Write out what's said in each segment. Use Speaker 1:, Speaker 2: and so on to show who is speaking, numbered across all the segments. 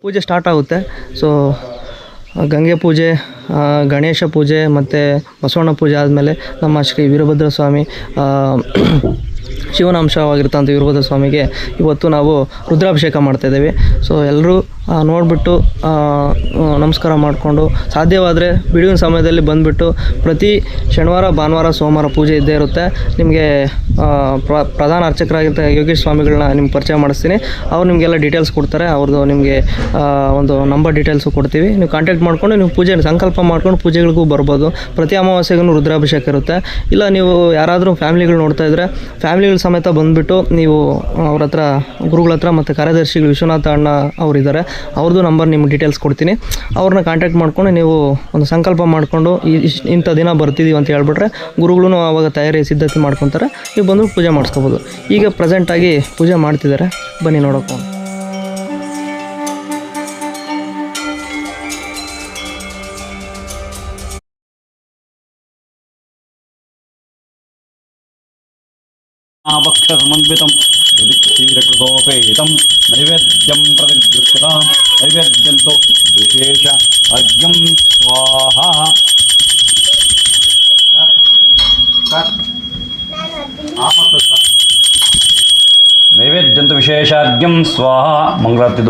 Speaker 1: ಪೂಜೆ ಸ್ಟಾರ್ಟ್ ಆಗುತ್ತೆ. ಸೊ ಗಂಗೆ ಪೂಜೆ, ಗಣೇಶ ಪೂಜೆ ಮತ್ತು ಬಸವಣ್ಣ ಪೂಜೆ ಆದಮೇಲೆ ನಮ್ಮ ಶ್ರೀ ವೀರಭದ್ರ ಸ್ವಾಮಿ ಶಿವನಾಂಶವಾಗಿರ್ತಂಥ ವೀರಭದ್ರ ಸ್ವಾಮಿಗೆ ಇವತ್ತು ನಾವು ರುದ್ರಾಭಿಷೇಕ ಮಾಡ್ತಾಯಿದ್ದೀವಿ. ಸೊ ಎಲ್ಲರೂ ನೋಡಿಬಿಟ್ಟು ನಮಸ್ಕಾರ ಮಾಡಿಕೊಂಡು ಸಾಧ್ಯವಾದರೆ ಬಿಡುವಿನ ಸಮಯದಲ್ಲಿ ಬಂದುಬಿಟ್ಟು ಪ್ರತಿ ಶನಿವಾರ, ಭಾನುವಾರ, ಸೋಮವಾರ ಪೂಜೆ ಇದ್ದೇ ಇರುತ್ತೆ. ನಿಮಗೆ ಪ್ರಧಾನ ಅರ್ಚಕರಾಗಿದ್ದ ಯೋಗೇಶ್ ಸ್ವಾಮಿಗಳನ್ನ ನಿಮ್ಗೆ ಪರಿಚಯ ಮಾಡಿಸ್ತೀನಿ. ಅವ್ರು ನಿಮಗೆಲ್ಲ ಡೀಟೇಲ್ಸ್ ಕೊಡ್ತಾರೆ. ಅವ್ರದ್ದು ನಿಮಗೆ ಒಂದು ನಂಬರ್ ಡೀಟೇಲ್ಸು ಕೊಡ್ತೀವಿ. ನೀವು ಕಾಂಟ್ಯಾಕ್ಟ್ ಮಾಡಿಕೊಂಡು ನೀವು ಪೂಜೆ ಸಂಕಲ್ಪ ಮಾಡ್ಕೊಂಡು ಪೂಜೆಗಳಿಗೂ ಬರ್ಬೋದು. ಪ್ರತಿ ಅಮಾವಾಸ್ಯೆಗೂ ರುದ್ರಾಭಿಷೇಕ ಇರುತ್ತೆ. ಇಲ್ಲ ನೀವು ಯಾರಾದರೂ ಫ್ಯಾಮಿಲಿಗಳು ನೋಡ್ತಾ ಇದ್ದರೆ ಫ್ಯಾಮಿಲಿಗಳ ಸಮೇತ ಬಂದುಬಿಟ್ಟು ನೀವು ಅವ್ರ ಹತ್ರ, ಗುರುಗಳ ಹತ್ರ ಮತ್ತು ಕಾರ್ಯದರ್ಶಿಗಳು ವಿಶ್ವನಾಥ ಅಣ್ಣ ಅವರಿದ್ದಾರೆ, ಅವ್ರದ್ದು ನಂಬರ್ ನಿಮ್ಗೆ ಡೀಟೇಲ್ಸ್ ಕೊಡ್ತೀನಿ. ಅವ್ರನ್ನ ಕಾಂಟ್ಯಾಕ್ಟ್ ಮಾಡ್ಕೊಂಡು ನೀವು ಒಂದು ಸಂಕಲ್ಪ ಮಾಡಿಕೊಂಡು ಇಂಥ ದಿನ ಬರ್ತಿದ್ದೀವಿ ಅಂತ ಹೇಳ್ಬಿಟ್ರೆ ಗುರುಗಳು ಆವಾಗ ತಯಾರಿ ಸಿದ್ಧತೆ ಮಾಡ್ಕೊತಾರೆ. ನೀವು ಬಂದು ಪೂಜೆ ಮಾಡಿಸ್ಕೋಬೋದು. ಈಗ ಪ್ರೆಸೆಂಟಾಗಿ ಪೂಜೆ ಮಾಡ್ತಿದ್ದಾರೆ, ಬನ್ನಿ ನೋಡೋಕೆ.
Speaker 2: ಭಕ್ಷಸಮನ್ವಿತಂ ಕ್ಷೀರಕೃತೋಪೇತಂ ನೈವೇದ್ಯಂ ಪ್ರತಿಗೃಹ್ಯತಾಂ ನೈವೇದ್ಯಂತೋ ವಿಶೇಷ ಅರ್ಘ್ಯಂ ಸ್ವಾಹಾ. ನೈವೇದ್ಯಂತೋ ವಿಶೇಷಾರ್ಘ್ಯಂ ಸ್ವಾಹಾ. ಮಂಗಳಾರತಿ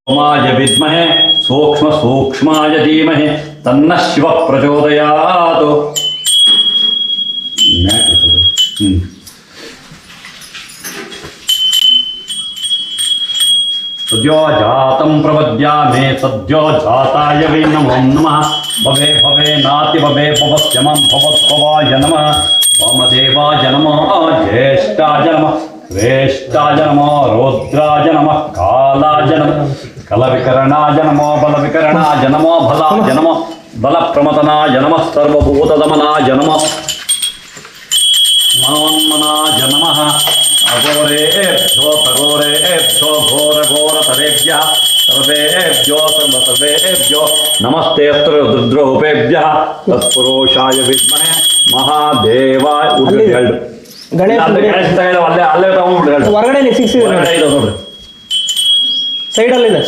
Speaker 2: सोमाय विद्महे सूक्ष्म सूक्ष्माय धीमहि तन्नः शिवः प्रचोदयात्. सद्यो जातं प्रपद्यामे सद्यो जाताय वै नमो नमः. भवे भवे नाति भवे भवस्यमं भवद्भवाय नमः. वामदेवाय नमः, ज्येष्ठाय नमः, श्रेष्ठाय नमो, रौद्राय नमः, कालाय नमः, कलविकरणाय नमो, बलविकरणाय नमो, बलाय नमः, बलप्रमतनाय नमः, सर्वभूतदमनाय नमः, मनोन्मनाय नमः. अघोरेभ्यो तघोरेभ्यो घोरघोरतरेभ्यः सर्वेभ्यो सर्वेभ्यो नमस्ते. अत्र रुद्रोपेभ्यः तत्पुरुषाय विद्महे महादेवाय.
Speaker 1: ಗಣೇಶ
Speaker 2: ಅಲ್ಲೇ ತಗೊಂಡ್ಬಿಡ್ರಿ,
Speaker 1: ಹೊರಗಡೆ
Speaker 2: ನೋಡ್ರಿ,
Speaker 1: ಸೈಡಲ್ಲಿದೆ.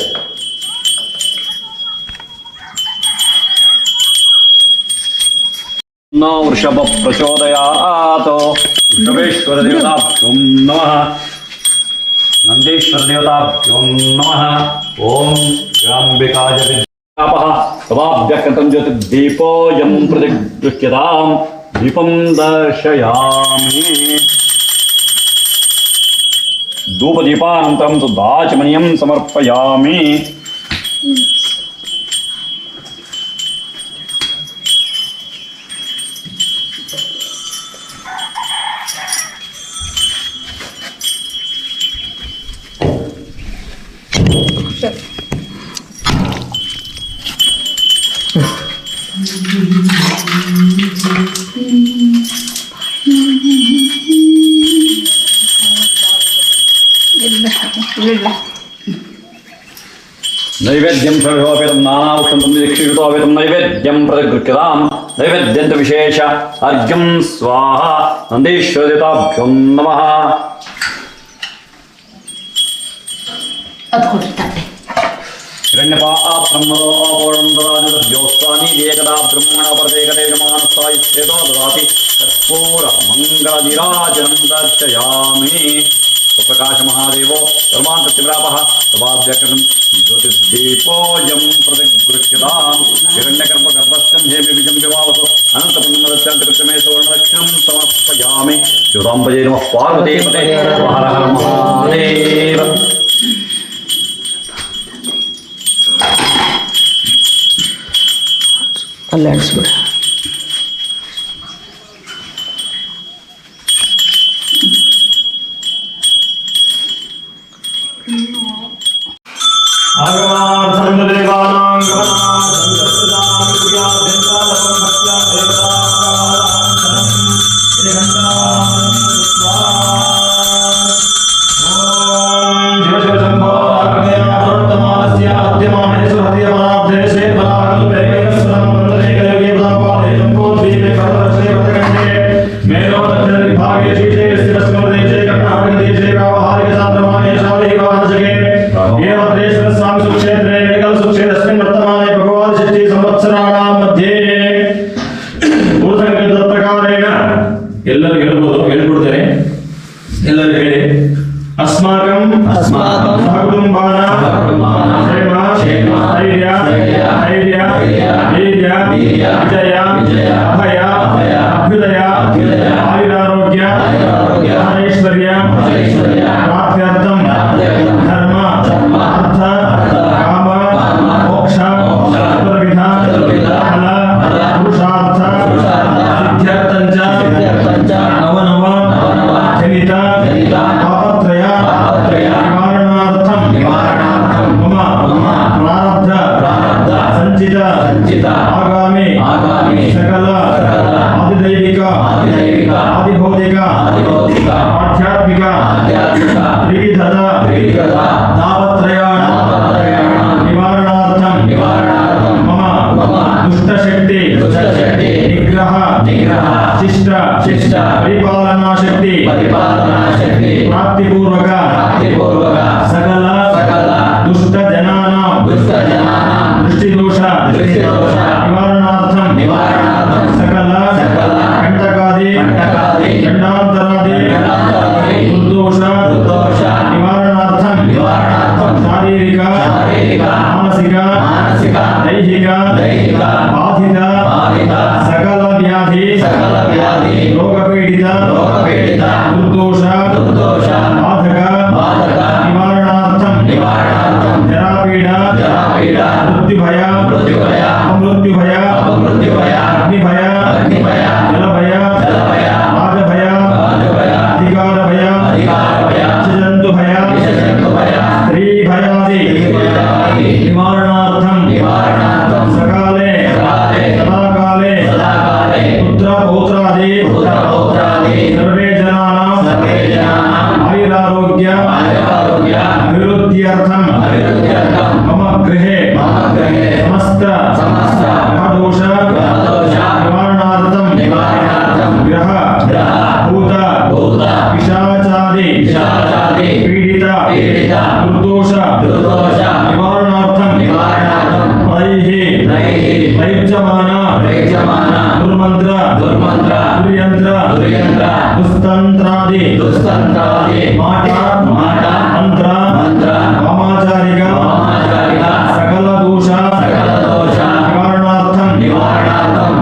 Speaker 2: नो वृषभ प्रचोदयात्. वृषभेश्वर देवताभ्यो नमः, नंदीश्वर देवताभ्यो नमः. ओम ग्राम्बिकाय विद्यापः तवाभ्यकृतं ज्योतिर्दीपोऽयं प्रतिगृह्यताम्. दीपं दर्शयामि. धूपदीपानन्तरं सुदाचमनीयं समर्पयामि. नैवेद्यं सर्वोपेतं नानावक्षन्तं दीक्षितोपेतं नैवेद्यं प्रतिगृह्यताम्. नैवेद्यं विशेष अर्घ्यं स्वाहा. नंदीश्वर देवताभ्यो नमः. हिरण्यपात्रं मदोऽपूर्णं ददाति तद्योस्तानि एकदा ब्रह्मण प्रत्येकते विमानस्तायिश्चेतो ददाति. कर्पूरमङ्गलनीराजनं दर्शयामि. प्रकाश महादेवो सर्वान्ततिव्रापः तवाभ्यकृतं ज्योतिर्दीपोऽयं प्रतिगृह्यताम्. हिरण्यगर्भगर्भस्थं हेमिबीजं विवावसो अनन्तपुण्यमदस्यान्तकृतमे सुवर्णदक्षिणं समर्पयामि. शिवताम्बजे नमः. पार्वतीपते हर हर महादेव.
Speaker 1: ಅಲ್ಲೇ ಅನಿಸ್ಬಿಡಿ.
Speaker 3: शिव शिव ಎಲ್ಲರೂ ಹೇಳ್ಬೋದು, ಹೇಳ್ಬಿಡ್ತಾರೆ. ಎಲ್ಲರೂ ಹೇಳಿ. ಅಸ್ಮಾಕಂ ಸಹಕುಟುಂಬಾನಾಂ ಕ್ಷೇಮ ಸ್ಥೈರ್ಯ ವೀರ್ಯ ವಿಜಯ ಅಭಯ ಅಭ್ಯುದಯ ಆಯುರಾರೋಗ್ಯ ಐಶ್ವರ್ಯ ಪ್ರಾಪ್ತ್ಯರ್ಥಂ ಧರ್ಮ ಅರ್ಥ ಕಾಮ ಮೋಕ್ಷ ಚತುರ್ವಿಧ ಫಲ ಪುರುಷಾರ್ಥ ಸಿದ್ಧ್ಯರ್ಥಂಚ ನವನವ ಜನಿತ ತಾಪತ್ರಯ ನಿವಾರಣಾರ್ಥಂ ಮಮ ಪ್ರಾರಬ್ಧ ಸಂಚಿತ ಆಗಾಮಿ ಸಕಲ ಆದಿದೈವಿಕ ಆದಿಭೌತಿಕ ಆಧ್ಯಾತ್ಮಿಕ ತ್ರಿವಿಧದ ತಾಪತ್ರಯಾಣ ನಿವಾರಣಾರ್ಥಂ ಮಮ ದುಷ್ಟಶಕ್ತಿ ನಿಗ್ರಹ ಶಿಷ್ಟ ಪರಿಪಾಲನಾ ಶಕ್ತಿ ಪ್ರಾಪ್ತಿಪೂರ್ವಕ ಸಕಲ ದುಷ್ಟ ಜನಾನಾಂ ದೃಷ್ಟಿದೋಷ ನಿವಾರಣಾರ್ಥಂ ಸಕಲ ಕಂಟಕಾದಿ ಗಂಡಾಂತರಾದಿ ದುರ್ದೋಷ ನಿವಾರಣಾರ್ಥಂ ಶಾರೀರಿಕ ಮಾನಸಿಕ ದೈಹಿಕ ಬಾಧಿತ ಸಕಲ ವ್ಯಾಧಿ ರೋಗಪೀಡಿತ ದುರ್ದೋಷ ಬಾಧಕ ನಿವಾರಣಾರ್ಥಂ ಜರಾಪೀಡ ಮೃತ್ಯುಭಯ ಅಮೃತ್ಯುಭಯ ಅಗ್ನಿಭಯ ಜಲಭಯ ರಾಜಭಯ ಅಧಿಕಾರ ಭಯ ಜಂತು ಭಯ ಸ್ತ್ರೀ ಭಯಾದಿ ನಿವಾರಣಾರ್ಥಂ ಸಕಾಲೆ ಸದಾಕಾಲೆ ಪುತ್ರ ಪೌತ್ರಾದಿ ಸರ್ವೇ ಜನಾನಾಂ ಆಯುರಾರೋಗ್ಯ ಅಭಿವೃದ್ಧ್ಯರ್ಥಂ ಮಮ ಗೃಹೇ ಸಮಸ್ತ ಗ್ರಹದೋಷ ನಿವಾರಣಾರ್ಥಂ ಗ್ರಹ ಭೂತ ಪಿಶಾಚಾದಿ ಪೀಡಿತ ದುರ್ದೋಷ ನಿವಾರಣಾರ್ಥಂ ಪ್ರಯುಜ್ಯಮಾನ ದುರ್ಮಂತ್ರ ದುರ್ಯಂತ್ರ ದುಸ್ತಂತ್ರಾದಿ ಮಾಟ ಮಂತ್ರ ವಾಮಾಚಾರಿಕ ಸಕಲ ದೋಷ ನಿವಾರಣಾರ್ಥಂ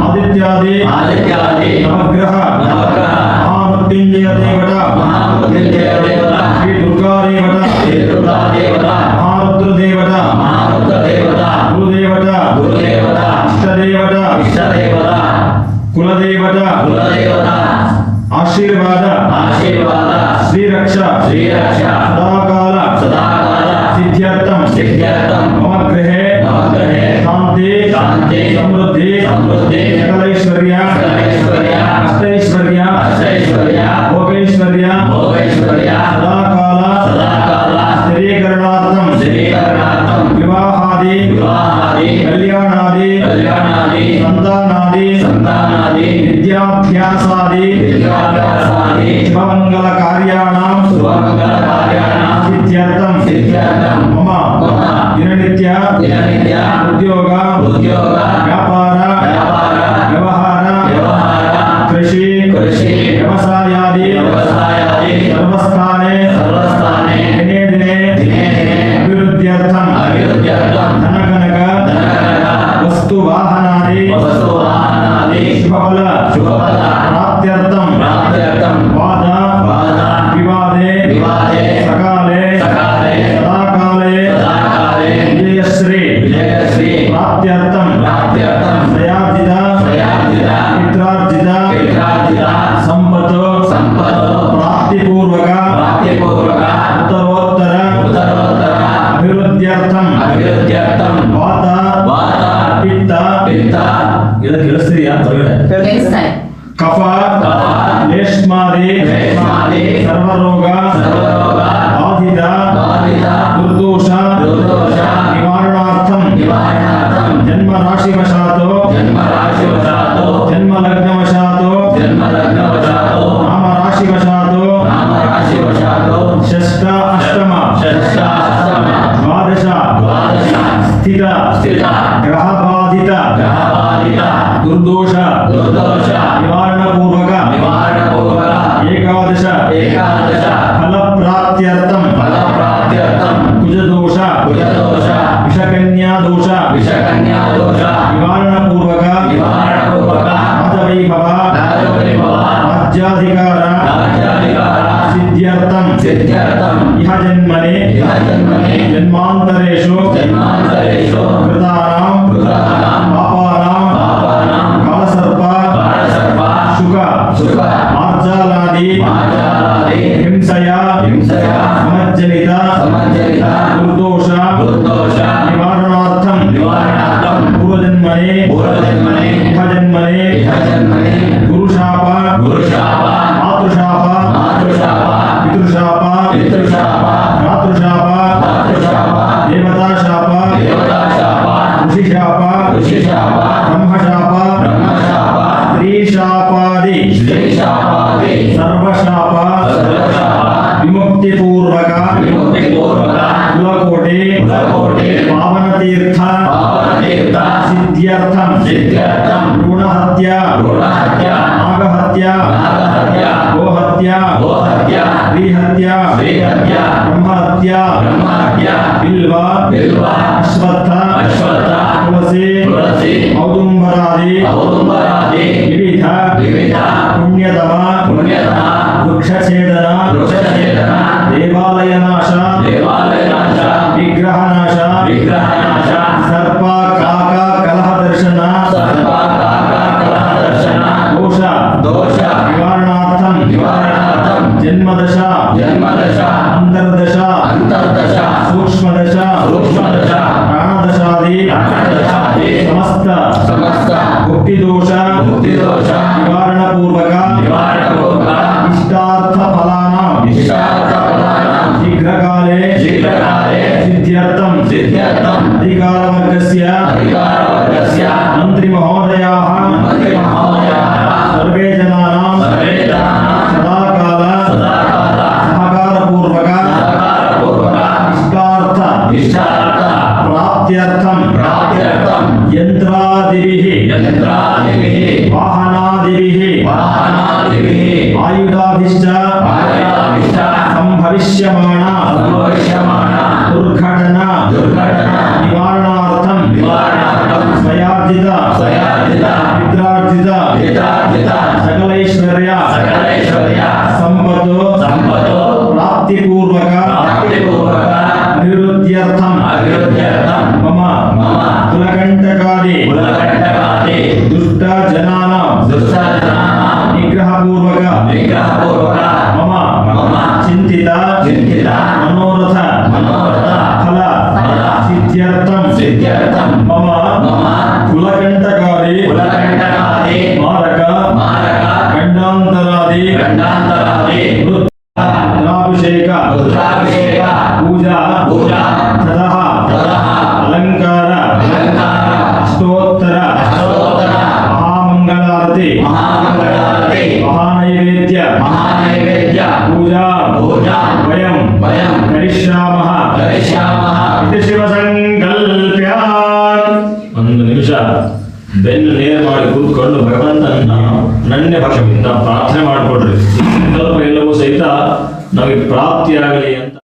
Speaker 3: ಆದಿತ್ಯಾದಿ ನವಗ್ರಹ ಮಹಾಮೃತ್ಯುಂಜಯ ದೇವತ ಶ್ರೀ ದುರ್ಗಾ ದೇವತ ಮಹಾರುದ್ರ ದೇವತ ಗುರುದೇವತ ಇಷ್ಟದೇವತ ಕುಲದೇವತ ಆಶೀರ್ವಾದ ಶ್ರೀರಕ್ಷ ಸದಾಕಾಲ ಸಿದ್ಧ್ಯರ್ಥಂ ಮಮ ಗೃಹೇ ಶಾಂತಿ ಸಮೃದ್ಧಿ ಸಕಲೈಶ್ವರ್ಯ ಅಷ್ಟೈಶ್ವರ್ಯ ಭೋಗೈಶ್ವರ್ಯ ಸದಾಕಾಲ ಸ್ಥಿರೀಕರಣಾರ್ಥಂ ವಿವಾಹಾದಿ ಕಲ್ಯಾಣಾದಿ ಸಂತಾನಾದಿ ವಿದ್ಯಾಭ್ಯಾಸಾದಿ ಶುಭಮಂಗಲ ಕಾರ್ಯಾಣಾಂ ಸಿದ್ಧ್ಯರ್ಥಂ ಮಮ ದಿನನಿತ್ಯ ಉದ್ಯೋಗ ವ್ಯಾಪಾರ ವ್ಯವಹಾರ ಕೃಷಿ ವ್ಯವಸಾಯಾದಿ ಸರ್ವಸ್ಥಾನೆ ದಿನೇ ಅಭಿವೃದ್ಧ್ಯರ್ಥಂ ಧನಕನಕ ವಸ್ತು ವಾಹನಾದಿ ಶುಭಫಲ ಪ್ರಾಪ್ತ್ಯರ್ಥಂ ವಾದ ವಿವಾದೆ ಸಕಾಲೆ ಸದಾಕಾಲೆ ವಿಜಯಶ್ರೀ ಪ್ರಾಪ್ತ್ಯರ್ಥಂ ಶ್ರೇಯಾರ್ಜಿತ ಮಿತ್ರಾರ್ಜಿತ ಸಂಪತ್ತು ಪ್ರಾಪ್ತಿಪೂರ್ವಕ ಉತ್ತರೋತ್ತರ ಅಭಿವೃದ್ಧ್ಯರ್ಥಂ ವಾತ ಪಿತ್ತ ಇದಕ್ಕೆ ಕೇಳಿಸ್ತಿದೆಯಾ ಕಫ ಲೇಷ್ಮಾದಿ ಸರ್ವರೋಗ ಬಾಧಿತ ದುರ್ದೋಷ ನಿವಾರಣಾರ್ಥಂ ಜನ್ಮ ರಾಶಿವಶಾತ್ ಜನ್ಮ ಲಗ್ನವಶಾತ್ ನಾಮ ರಾಶಿವಶಾತ್ ಷಷ್ಠ ಅಷ್ಟಮ ದ್ವಾದಶ ಸ್ಥಿತ ಗ್ರಹ ಬಾಧಿತ ದುರ್ದೋಷ ನಿವಾರಣ ಪೂರ್ವಕ सिद्ध्यर्थम इह जन्मनि जन्मांतरेषु कृतानां पापानां कालसर्प शुक मार्जालादि हिंसया समज्जनित दुर्दोष निवारणार्थं पूर्वजन्मनि इह जन्मनि गुरुशाप मातृशाप पितृशाप मातृशाप देवताशाप ऋषिशाप ब्रह्मशाप स्त्रीशापादि सर्वशाप विमुक्तिपूर्वक कुलकोटि पावनतीर्थ सिद्ध्यर्थं भ्रूणहत्या नागहत्या गोहत्या स्त्रीहत्या ब्रह्महत्या बिल्व अश्वत्थ तुलसी औदुंबरादि विविध पुण्यतम वृक्षछेदन देवालयनाश विग्रहनाश सर्प काक कलहदर्शन दोष निवारणार्थं जन्मदश अंतर्दश सूक्ष्मदश प्राणदशादि समस्त भुक्तिदोष निवारणपूर्वक इष्टार्थ फलानां शीघ्रकाले सिद्ध्यर्थं अधिकारवर्गस्य मन्त्रिमहोदयाः सर्वे जनानां सदाकाल सहकारपूर्वक इष्टार्थ प्राप्त्यर्थं यन्त्रादिभिः वाहनादिभिः आयुधाभिश्च संभविष्यमाणा दुर्घटना निवारणार्थं स्वयार्जित पित्रार्जित सकलैश्वर्य संपतो प्राप्तिपूर्वक अभिवृद्ध्यर्थं मम कुलकण्टकादि दुष्ट जनानां निग्रहपूर्वक मम चिंतित मनोरथ फल सिद्ध्यर्थं मम कुलकण्टकादि मारक गण्डान्तरादि रुद्राभिषेक पूजा ततः अलंकार अष्टोत्तर महामंगलारति महानैवेद्य पूजा वयं करिष्यामः इति शिवसंकल्प्य ಒಂದು ನಿಮಿಷ ಬೆನ್ನು ನೇರ ಮಾಡಿ ಕೂತ್ಕೊಂಡು ಭಗವಂತನ ನನ್ನ ಪಕ್ಷದಿಂದ ಪ್ರಾರ್ಥನೆ ಮಾಡಿಕೊಡ್ರಿ ಸಂಕಲ್ಪ ಎಲ್ಲವೂ ಸಹಿತ ನಮಗೆ ಪ್ರಾಪ್ತಿಯಾಗಲಿ ಅಂತ